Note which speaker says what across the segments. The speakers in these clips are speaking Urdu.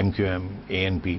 Speaker 1: MQM, ANP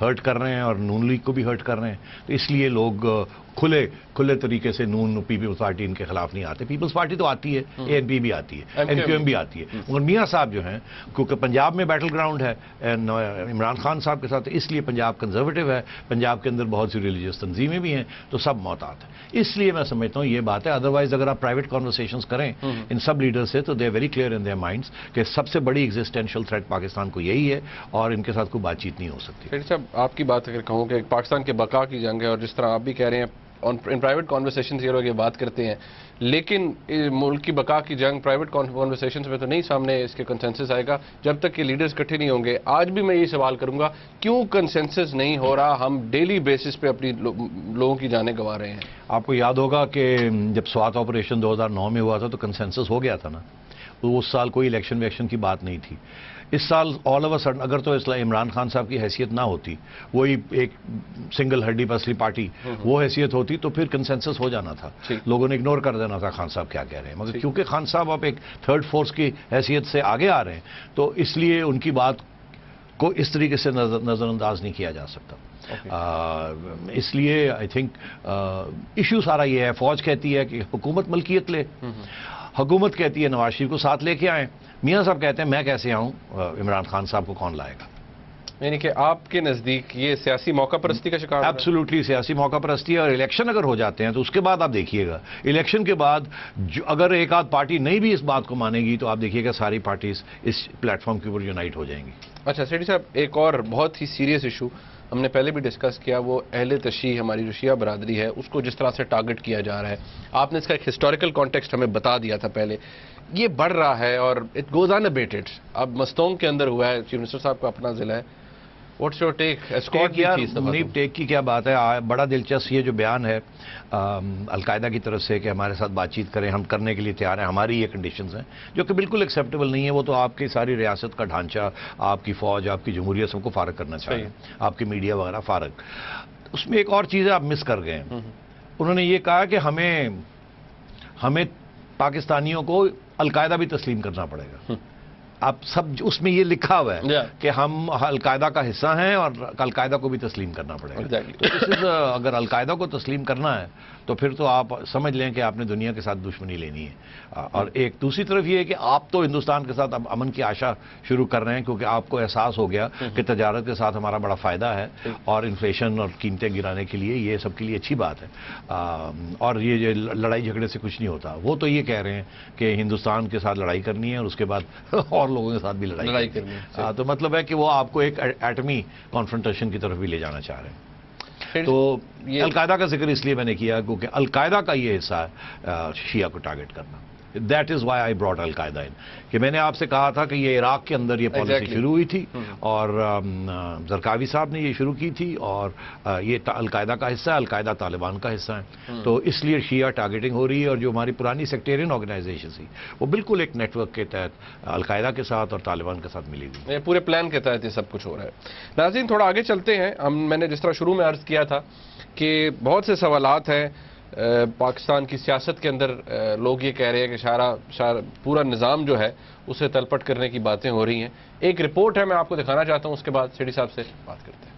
Speaker 1: ہرٹ کر رہے ہیں اور نون لیگ کو بھی ہرٹ کر رہے ہیں، تو اس لیے لوگ کھلے طریقے سے نون پیپلز پارٹی ان کے خلاف نہیں آتے. پیپلز پارٹی تو آتی ہے، اے این پی بھی آتی ہے، ایم کیو ایم بھی آتی ہے، مگر میاں صاحب جو ہیں کیونکہ پنجاب میں بیٹل گراؤنڈ ہے عمران خان صاحب کے ساتھ، اس لیے پنجاب کنزرویٹو ہے، پنجاب کے اندر بہت سی ریلیجیس تنظیمیں بھی ہیں، تو سب محتاط ہیں. اس لیے میں سمجھتا ہوں یہ بات ہے. ادروائز اگر آپ پرائیویٹ کانورسیشنز کریں ان سب لیڈر سے تو they very clear in their minds کہ سب سے بڑی ایگزسٹینشیل تھریٹ پاکستان کو یہی ہے اور ان کے ساتھ کوئی بات چیت نہیں ہو سکتی.
Speaker 2: شیخ صاحب آپ کی بات اگر کہوں کہ پاکستان کے بقا کی جنگ ہے، اور جس طرح آپ بھی کہہ رہے ہیں ان پرائیویٹ کانورسیشنز یہ لوگ یہ بات کرتے ہیں، لیکن ملک کی بقا کی جنگ پرائیویٹ کانورسیشنز میں تو نہیں سامنے اس کے کنسنسس آئے گا جب تک کہ لیڈرز اکٹھے نہیں ہوں گے. آج بھی میں یہ سوال کروں گا کیوں کنسنسس نہیں ہو رہا؟ ہم ڈیلی بیسس پہ اپنی لوگوں کی جانیں گنوا رہے ہیں.
Speaker 1: آپ کو یاد ہوگا کہ جب سوات آپریشن 2009 میں ہوا تھا تو کنسنسس ہو گیا تھا نا، تو اس سال کوئی الیکشن ویکشن کی بات نہیں تھی. اس سال آل اوور سڈن اگر تو عمران خان صاحب کی حیثیت نہ ہوتی، وہی ایک سنگل ہڈی پسلی پارٹی وہ حیثیت ہوتی تو پھر کنسنسس ہو جانا تھا، لوگوں نے اگنور کر دینا تھا خان صاحب کیا کہہ رہے ہیں. مگر کیونکہ خان صاحب اب ایک تھرڈ فورس کی حیثیت سے آگے آ رہے ہیں تو اس لیے ان کی بات کو اس طریقے سے نظر انداز نہیں کیا جا سکتا. اس لیے آئی تھنک ایشو سارا یہ ہے. فوج کہتی ہے کہ حکومت ملکیت لے، حکومت کہتی ہے نواز شریف کو ساتھ لے کے آئیں، میاں صاحب کہتے ہیں میں کیسے آؤں، عمران خان صاحب کو کون لائے گا.
Speaker 2: یعنی کہ آپ کے نزدیک یہ سیاسی موقع پرستی کا شکار ہے؟
Speaker 1: ایبسولوٹلی سیاسی موقع پرستی ہے. اور الیکشن اگر ہو جاتے ہیں تو اس کے بعد آپ دیکھیے گا، الیکشن کے بعد اگر ایک آدھ پارٹی نہیں بھی اس بات کو مانے گی تو آپ دیکھیے گا ساری پارٹیز اس پلیٹ فارم کے اوپر یونائٹ ہو جائیں گی.
Speaker 2: اچھا سیٹھی صاحب، ایک اور بہت ہی سیریس ایشو ہم نے پہلے بھی ڈسکس کیا، وہ اہل تشیع ہماری جو شیعہ برادری ہے اس کو جس طرح سے ٹارگٹ کیا جا رہا ہے. آپ نے اس کا ایک ہسٹوریکل کانٹیکسٹ ہمیں بتا دیا تھا پہلے. یہ بڑھ رہا ہے اور اٹ گوز ان ابیٹڈ. اب مستونگ کے اندر ہوا ہے، چیف منسٹر صاحب کا اپنا ضلع ہے. What's your take?
Speaker 1: ٹیک کی کیا بات ہے، بڑا دلچسپ یہ جو بیان ہے القاعدہ کی طرف سے کہ ہمارے ساتھ بات چیت کریں، ہم کرنے کے لیے تیار ہیں، ہماری یہ کنڈیشنز ہیں جو کہ بالکل ایکسیپٹیبل نہیں ہے. وہ تو آپ کی ساری ریاست کا ڈھانچہ، آپ کی فوج، آپ کی جمہوریت سب کو فارغ کرنا چاہیے، آپ کی میڈیا وغیرہ فارغ. اس میں ایک اور چیز ہے آپ مس کر گئے ہیں. انہوں نے یہ کہا کہ ہمیں پاکستانیوں کو القاعدہ بھی تسلیم کرنا پڑے گا. اب سب اس میں یہ لکھا ہوا ہے کہ ہم القاعدہ کا حصہ ہیں اور القاعدہ کو بھی تسلیم کرنا پڑے گا. تو اگر القاعدہ کو تسلیم کرنا ہے تو پھر تو آپ سمجھ لیں کہ آپ نے دنیا کے ساتھ دشمنی لینی ہے. اور ایک دوسری طرف یہ ہے کہ آپ تو ہندوستان کے ساتھ اب امن کی آشا شروع کر رہے ہیں کیونکہ آپ کو احساس ہو گیا کہ تجارت کے ساتھ ہمارا بڑا فائدہ ہے اور انفلیشن اور قیمتیں گرانے کے لیے یہ سب کے لیے اچھی بات ہے. اور یہ لڑائی جھگڑے سے کچھ نہیں ہوتا. وہ تو یہ کہہ رہے ہیں کہ ہندوستان کے ساتھ لڑائی کرنی ہے اور اس کے بعد اور لوگوں کے ساتھ بھی لڑائی کرنی ہے. تو مطلب ہے کہ وہ آپ کو ایک ایٹمی کانفرنٹیشن کی طرف بھی لے جانا چاہ رہے ہیں. تو القاعدہ کا ذکر اس لیے میں نے کیا کیونکہ القاعدہ کا یہ حصہ ہے شیعہ کو ٹارگٹ کرنا. That is why I brought Al Qaeda in کہ میں نے آپ سے کہا تھا کہ یہ عراق کے اندر یہ پالیسی شروع ہوئی تھی اور زرقاوی صاحب نے یہ شروع کی تھی اور یہ القاعدہ کا حصہ ہے، القاعدہ طالبان کا حصہ ہے. تو اس لیے شیعہ ٹارگیٹنگ ہو رہی ہے اور جو ہماری پرانی سیکٹیرین آرگنائزیشن تھی وہ بالکل ایک نیٹ ورک کے تحت القاعدہ کے ساتھ اور طالبان کے ساتھ ملی ہوئی.
Speaker 2: پورے پلان کے تحت یہ سب کچھ ہو رہا ہے. ناظرین تھوڑا آگے چلتے ہیں. میں نے جس طرح شروع میں عرض کیا تھا کہ بہت سے سوالات ہیں پاکستان کی سیاست کے اندر. لوگ یہ کہہ رہے ہیں کہ پورا نظام جو ہے اسے تلپٹ کرنے کی باتیں ہو رہی ہیں. ایک رپورٹ ہے میں آپ کو دکھانا چاہتا ہوں، اس کے بعد سیٹھی صاحب سے بات کرتے ہیں.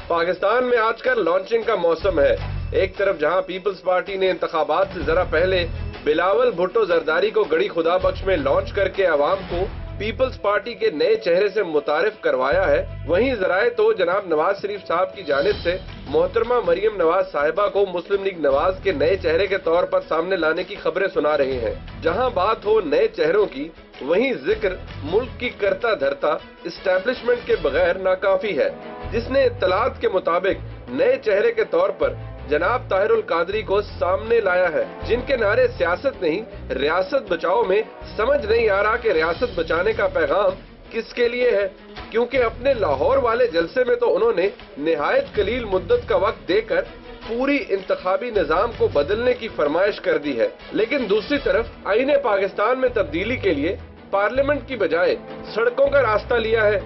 Speaker 2: پاکستان میں آج کل لانچنگ کا موسم ہے. ایک طرف جہاں پیپلز پارٹی نے انتخابات سے ذرا پہلے بلاول بھٹو زرداری کو گڑی خدا بخش میں لانچ کر کے عوام کو پیپلز پارٹی کے نئے چہرے سے متعارف کروایا ہے، وہیں ذرائع تو جناب نواز شریف صاحب کی جانب سے محترمہ مریم نواز صاحبہ کو مسلم لیگ نواز کے نئے چہرے کے طور پر سامنے لانے کی خبریں سنا رہے ہیں. جہاں بات ہو نئے چہروں کی وہیں ذکر ملک کی کرتا دھرتا اسٹیبلشمنٹ کے بغیر ناکافی ہے، جس نے اطلاعات کے مطابق نئے چہرے کے طور پر جناب طاہر القادری کو سامنے لایا ہے، جن کے نعرے سیاست نہیں ریاست بچاؤ میں سمجھ نہیں آ رہا کہ ریاست بچانے کا پیغام کس کے لیے ہے. کیونکہ اپنے لاہور والے جلسے میں تو انہوں نے نہایت قلیل مدت کا وقت دے کر پوری انتخابی نظام کو بدلنے کی فرمائش کر دی ہے، لیکن دوسری طرف آئین پاکستان میں تبدیلی کے لیے پارلیمنٹ کی بجائے سڑکوں کا راستہ لیا ہے.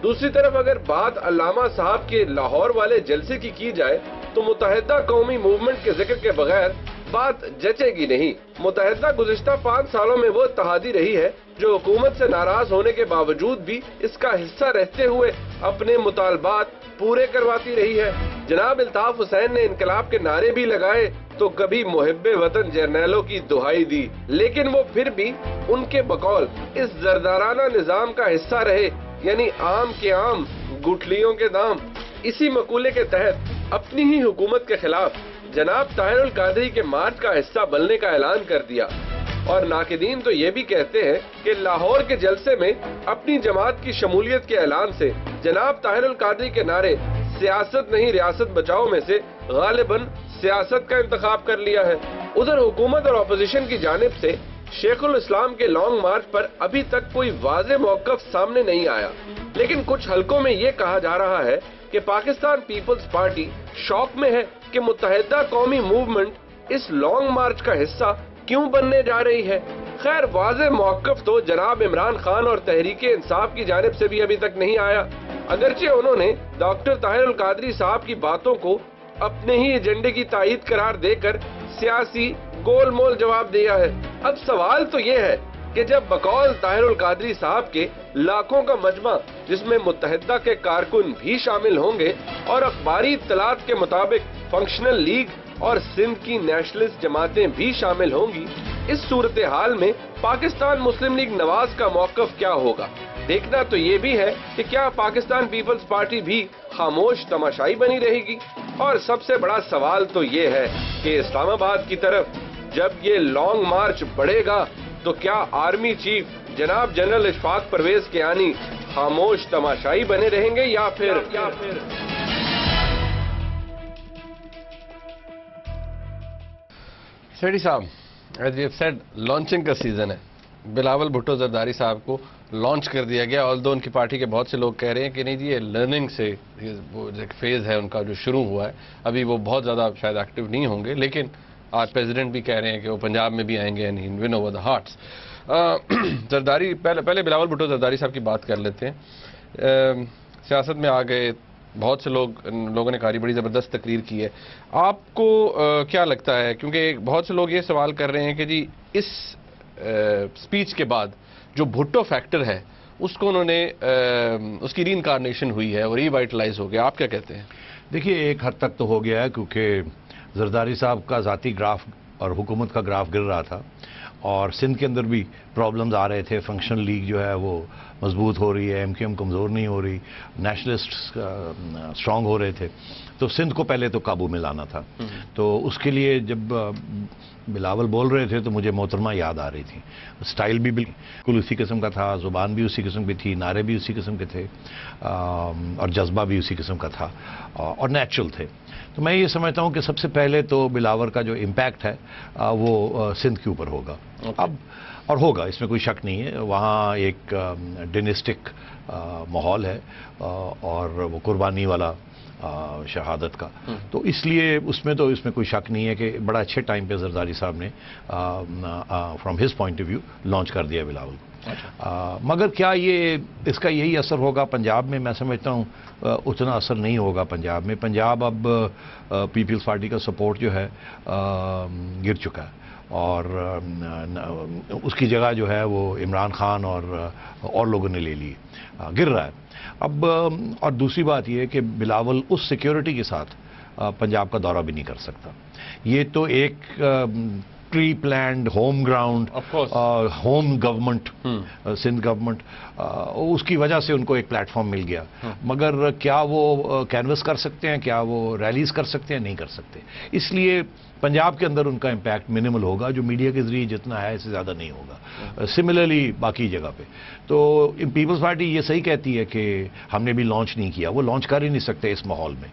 Speaker 2: دوسری طرف اگر بات علامہ صاحب کے لاہور والے جلسے کی جائے تو متحدہ قومی موومنٹ کے ذکر کے بغیر بات جچے گی نہیں۔ متحدہ گزشتہ 5 سالوں میں وہ اتحادی رہی ہے جو حکومت سے ناراض ہونے کے باوجود بھی اس کا حصہ رہتے ہوئے اپنے مطالبات پورے کرواتی رہی ہے۔ جناب الطاف حسین نے انقلاب کے نعرے بھی لگائے تو کبھی محب وطن جرنیلوں کی دہائی دی، لیکن وہ پھر بھی ان کے بقول اس زردارانہ نظام کا حصہ رہے، یعنی عام کے عام گٹھلیوں کے دام۔ اسی مقولے کے تحت اپنی ہی حکومت کے خلاف جناب طاہر القادری کے مارچ کا حصہ بننے کا اعلان کر دیا، اور ناقدین تو یہ بھی کہتے ہیں کہ لاہور کے جلسے میں اپنی جماعت کی شمولیت کے اعلان سے جناب طاہر القادری کے نعرے سیاست نہیں ریاست بچاؤ میں سے غالباً سیاست کا انتخاب کر لیا ہے۔ ادھر حکومت اور اپوزیشن کی جانب سے شیخ الاسلام کے لانگ مارچ پر ابھی تک کوئی واضح موقف سامنے نہیں آیا، لیکن کچھ حلقوں میں یہ کہا جا رہا ہے کہ پاکستان پیپلز پارٹی شوق میں ہے کہ متحدہ قومی موومنٹ اس لانگ مارچ کا حصہ کیوں بننے جا رہی ہے۔ خیر، واضح موقف تو جناب عمران خان اور تحریک انصاف کی جانب سے بھی ابھی تک نہیں آیا، اگرچہ انہوں نے ڈاکٹر طاہر القادری صاحب کی باتوں کو اپنے ہی ایجنڈے کی تائید قرار دے کر سیاسی گول مول جواب دیا ہے۔ اب سوال تو یہ ہے کہ جب بقول طاہر القادری صاحب کے لاکھوں کا مجمع، جس میں متحدہ کے کارکن بھی شامل ہوں گے اور اخباری اطلاعات کے مطابق فنکشنل لیگ اور سندھ کی نیشنلسٹ جماعتیں بھی شامل ہوں گی، اس صورتحال میں پاکستان مسلم لیگ نواز کا موقف کیا ہوگا؟ دیکھنا تو یہ بھی ہے کہ کیا پاکستان پیپلز پارٹی بھی خاموش تماشائی بنی رہے گی، اور سب سے بڑا سوال تو یہ ہے کہ اسلام آباد کی طرف جب یہ لانگ مارچ بڑھے گا تو کیا آرمی چیف جناب جنرل اشفاق پرویز کیانی خاموش تماشائی بنے رہیں گے یا پھر سیٹھی صاحب، ایز یو سیڈ، لانچنگ کا سیزن ہے۔ بلاول بھٹو زرداری صاحب کو لانچ کر دیا گیا، آلدو ان کی پارٹی کے بہت سے لوگ کہہ رہے ہیں کہ نہیں جی، یہ لرننگ سے وہ ایک فیز ہے ان کا جو شروع ہوا ہے، ابھی وہ بہت زیادہ شاید ایکٹیو نہیں ہوں گے، لیکن آج پریزیڈنٹ بھی کہہ رہے ہیں کہ وہ پنجاب میں بھی آئیں گے and one over the hearts. Zardari, پہلے بلاول بھٹو زرداری صاحب کی بات کر لیتے ہیں۔ سیاست میں آ گئے، بہت سے لوگوں نے کہا بڑی زبردست تقریر کی ہے، آپ کو کیا لگتا ہے؟ کیونکہ بہت سے لوگ یہ سوال کر رہے ہیں کہ جی اس سپیچ کے بعد جو بھٹو فیکٹر ہے اس کو انہوں نے اس کی ری انکارنیشن ہوئی ہے اور ری وائٹلائز ہو گیا، آپ کیا کہتے ہیں؟
Speaker 1: دیکھیے، ایک حد تک تو ہو گیا ہے، کیونکہ زرداری صاحب کا ذاتی گراف اور حکومت کا گراف گر رہا تھا، اور سندھ کے اندر بھی پرابلمز آ رہے تھے۔ فنکشنل لیگ جو ہے وہ مضبوط ہو رہی ہے، ایم کیو ایم کمزور نہیں ہو رہی، نیشنلسٹ اسٹرانگ ہو رہے تھے، تو سندھ کو پہلے تو قابو میں لانا تھا۔ تو اس کے لیے جب بلاول بول رہے تھے تو مجھے محترمہ یاد آ رہی تھی، سٹائل بھی بالکل اسی قسم کا تھا، زبان بھی اسی قسم کی تھی، نعرے بھی اسی قسم کے تھے، اور جذبہ بھی اسی قسم کا تھا، اور نیچرل تھے۔ تو میں یہ سمجھتا ہوں کہ سب سے پہلے تو بلاول کا جو امپیکٹ ہے وہ سندھ کے اوپر ہوگا اب، اور ہوگا، اس میں کوئی شک نہیں ہے۔ وہاں ایک ڈینسٹک ماحول ہے، اور وہ قربانی والا شہادت کا، تو اس لیے اس میں کوئی شک نہیں ہے کہ بڑا اچھے ٹائم پہ زرداری صاحب نے from his point of view launch کر دیا بلاول کو۔ مگر کیا اس کا یہی اثر ہوگا پنجاب میں؟ میں سمجھتا ہوں اتنا اثر نہیں ہوگا پنجاب میں۔ پنجاب اب پیپلز پارٹی کا سپورٹ جو ہے گر چکا ہے، اور اس کی جگہ جو ہے وہ عمران خان اور لوگوں نے لے لی، گر رہا ہے اب۔ اور دوسری بات یہ ہے کہ بلاول اس سیکیورٹی کے ساتھ پنجاب کا دورہ بھی نہیں کر سکتا۔ یہ تو ایک pre planned home ground, home government, Sindh government, اس کی وجہ سے ان کو ایک پلیٹ فارم مل گیا، مگر کیا وہ کینوس کر سکتے ہیں؟ کیا وہ ریلیز کر سکتے ہیں؟ نہیں کر سکتے۔ اس لیے پنجاب کے اندر ان کا امپیکٹ منیمل ہوگا، جو میڈیا کے ذریعے جتنا ہے اس سے زیادہ نہیں ہوگا۔ سملرلی باقی جگہ پہ تو پیپلز پارٹی یہ صحیح کہتی ہے کہ ہم نے بھی لانچ نہیں کیا، وہ لانچ کر ہی نہیں سکتے اس ماحول میں۔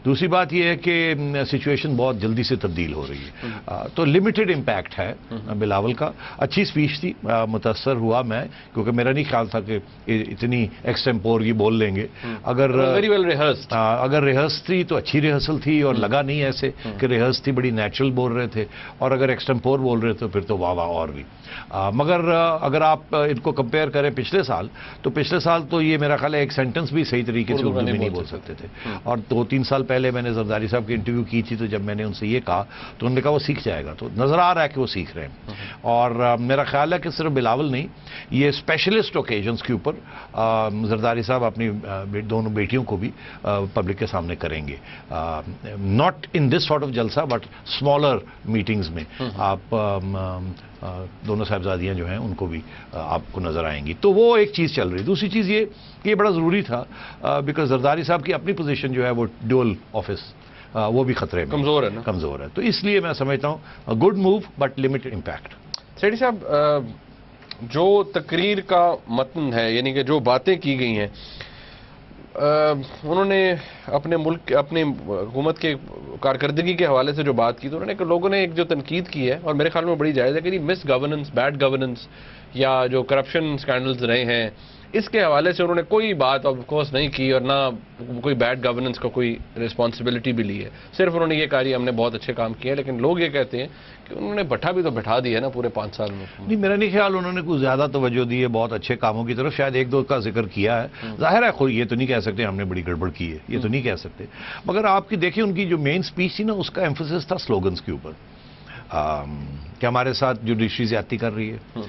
Speaker 1: دوسری بات یہ ہے کہ سچویشن بہت جلدی سے تبدیل ہو رہی ہے۔ تو لمیٹڈ امپیکٹ ہے بلاول کا. اچھی اسپیچ تھی, متاثر ہوا میں, کیونکہ میرا نہیں خیال تھا کہ اتنی ایکسٹمپور کی بول لیں گے. اگر ریہرس تھی تو اچھی ریہرسل تھی, اور لگا نہیں ایسے کہ ریہرس تھی, بڑی نیچرل بول رہے تھے, اور اگر ایکسٹمپور بول رہے تھے پھر تو واہ واہ اور بھی. مگر اگر آپ ان کو کمپیئر کریں پچھلے سال, تو پچھلے سال تو یہ میرا خیال ہے ایک سینٹنس بھی صحیح طریقے سے اردو میں نہیں بول سکتے تھے. اور 2-3 سال پہلے میں نے زرداری صاحب کی انٹرویو کی تھی, تو جب میں نے ان سے یہ کہا تو انہوں نے کہا وہ سیکھ جائے گا. تو نظر آ رہا ہے کہ وہ سیکھ رہے ہیں. اور میرا خیال ہے کہ صرف بلاول نہیں, یہ اسپیشلسٹ اوکیزنس کے اوپر زرداری صاحب اپنی دونوں بیٹیوں کو بھی پبلک کے سامنے کریں گے. Not in this sort of جلسہ, بٹ اسمالر میٹنگز میں آپ دونوں صاحبزادیاں جو ہیں ان کو بھی آپ کو نظر آئیں گی. تو وہ ایک چیز چل رہی. دوسری چیز یہ کہ یہ بڑا ضروری تھا, بیکاز زرداری صاحب کی اپنی پوزیشن جو ہے وہ ڈیول آفس, وہ بھی خطرے میں
Speaker 2: کمزور ہے نا,
Speaker 1: کمزور ہے. تو اس لیے میں سمجھتا ہوں good move but limited impact.
Speaker 2: Sethi صاحب, جو تقریر کا متن ہے, یعنی کہ جو باتیں کی گئی ہیں, انہوں نے اپنے ملک, اپنی حکومت کے کارکردگی کے حوالے سے جو بات کی, تو انہوں نے لوگوں نے ایک جو تنقید کی ہے, اور میرے خیال میں بڑی جائز ہے, کہ مس گورننس, بیڈ گورننس, یا جو کرپشن سکینڈلز رہے ہیں, اس کے حوالے سے انہوں نے کوئی بات آف کورس نہیں کی, اور نہ کوئی بیڈ گورننس کا کوئی رسپانسبلٹی بھی لی ہے. صرف انہوں نے یہ کہا ہم نے بہت اچھے کام کیے ہیں. لیکن لوگ یہ کہتے ہیں کہ انہوں نے بٹھا بھی تو بٹھا دیا ہے نا پورے 5 سال میں.
Speaker 1: نہیں, میرا نہیں خیال انہوں نے کوئی زیادہ توجہ دی ہے بہت اچھے کاموں کی طرف. شاید 1-2 کا ذکر کیا ہے. ظاہر ہے کوئی یہ تو نہیں کہہ سکتے ہم نے بڑی گڑبڑ کی ہے, یہ تو نہیں کہہ سکتے. مگر آپ کی دیکھیں ان کی جو مین اسپیچ تھی نا, اس کا ایمفسس تھا سلوگنز کے اوپر, کہ ہمارے ساتھ جوڈیشری زیادتی کر رہی ہے.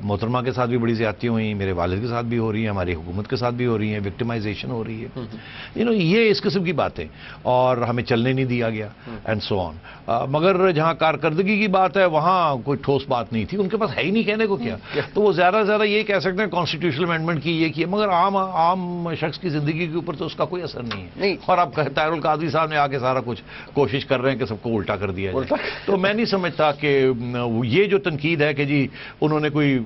Speaker 1: محترمہ کے ساتھ بھی بڑی زیادتیاں ہوئی, میرے والد کے ساتھ بھی ہو رہی ہیں, ہماری حکومت کے ساتھ بھی ہو رہی ہیں, وکٹمائزیشن ہو رہی ہے, یہ اس قسم کی باتیں, اور ہمیں چلنے نہیں دیا گیا, اینڈ سو آن. مگر جہاں کارکردگی کی بات ہے وہاں کوئی ٹھوس بات نہیں تھی. ان کے پاس ہے ہی نہیں کہنے کو کیا. تو وہ زیادہ سے زیادہ یہ کہہ سکتے ہیں کانسٹیٹیوشنل امینڈمنٹ کی, یہ کی, مگر عام شخص کی زندگی کے اوپر تو اس کا کوئی اثر نہیں ہے. اور اب طاہر القادری صاحب نے آ کے سارا کچھ کوشش کر رہے ہیں کہ سب کو الٹا کر دیا جائے. تو میں نہیں سمجھتا کہ یہ جو تنقید ہے کہ جی انہوں نے کوئی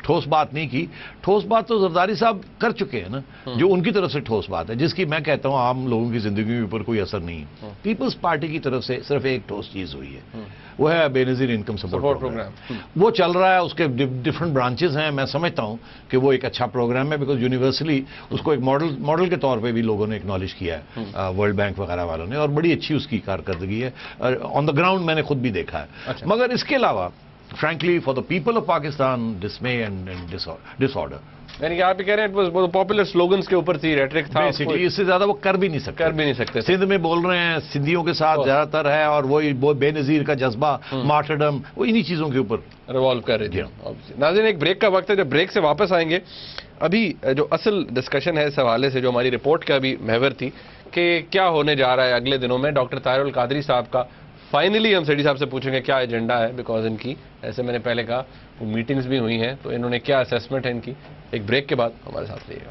Speaker 1: ٹھوس بات نہیں کی. ٹھوس بات تو زرداری صاحب کر چکے ہیں نا, جو ان کی طرف سے ٹھوس بات ہے, جس کی میں کہتا ہوں عام لوگوں کی زندگی کے اوپر کوئی اثر نہیں ہے. پیپلز پارٹی کی طرف سے صرف ایک ٹھوس چیز ہوئی ہے, وہ ہے بے نظیر انکم سپورٹ پروگرام. وہ چل رہا ہے, اس کے ڈفرنٹ برانچز ہیں. میں سمجھتا ہوں کہ وہ ایک اچھا پروگرام ہے, بیکاز یونیورسلی اس کو ایک ماڈل کے طور پہ بھی لوگوں نے اکنالج کیا ہے, ورلڈ بینک وغیرہ والوں نے, اور بڑی اچھی اس کی کارکردگی ہے. آن دا گراؤنڈ میں نے خود بھی دیکھا ہے. مگر اس کے علاوہ frankly for the people of Pakistan dismay and disorder.
Speaker 2: یعنی کہ آپ یہ کہہ رہے ہیں پاپولر سلوگنز کے اوپر تھی, ریٹرک تھا,
Speaker 1: اس سے زیادہ وہ کر بھی نہیں سکتے. سندھ میں بول رہے ہیں, سندھیوں کے ساتھ زیادہ تر ہے, اور وہ بے نظیر کا جذبہ, مارٹرڈم, وہ انہی چیزوں کے اوپر
Speaker 2: ریوالو کر رہے تھے. ناظرین, ایک بریک کا وقت ہے, جب بریک سے واپس آئیں گے ابھی جو اصل ڈسکشن ہے اس حوالے سے, جو ہماری رپورٹ کا بھی محور تھی کہ کیا ہونے جا رہا ہے اگلے دنوں میں. ڈاکٹر طاہر القادری صاحب کا فائنلی ہم سیٹھی صاحب سے پوچھیں گے کیا ایجنڈا ہے, بیکاز ان کی, ایسے میں نے پہلے کہا, میٹنگز بھی ہوئی ہیں, تو انہوں نے کیا اسیسمنٹ ہے ان کی. ایک بریک کے بعد ہمارے ساتھ رہیے گا.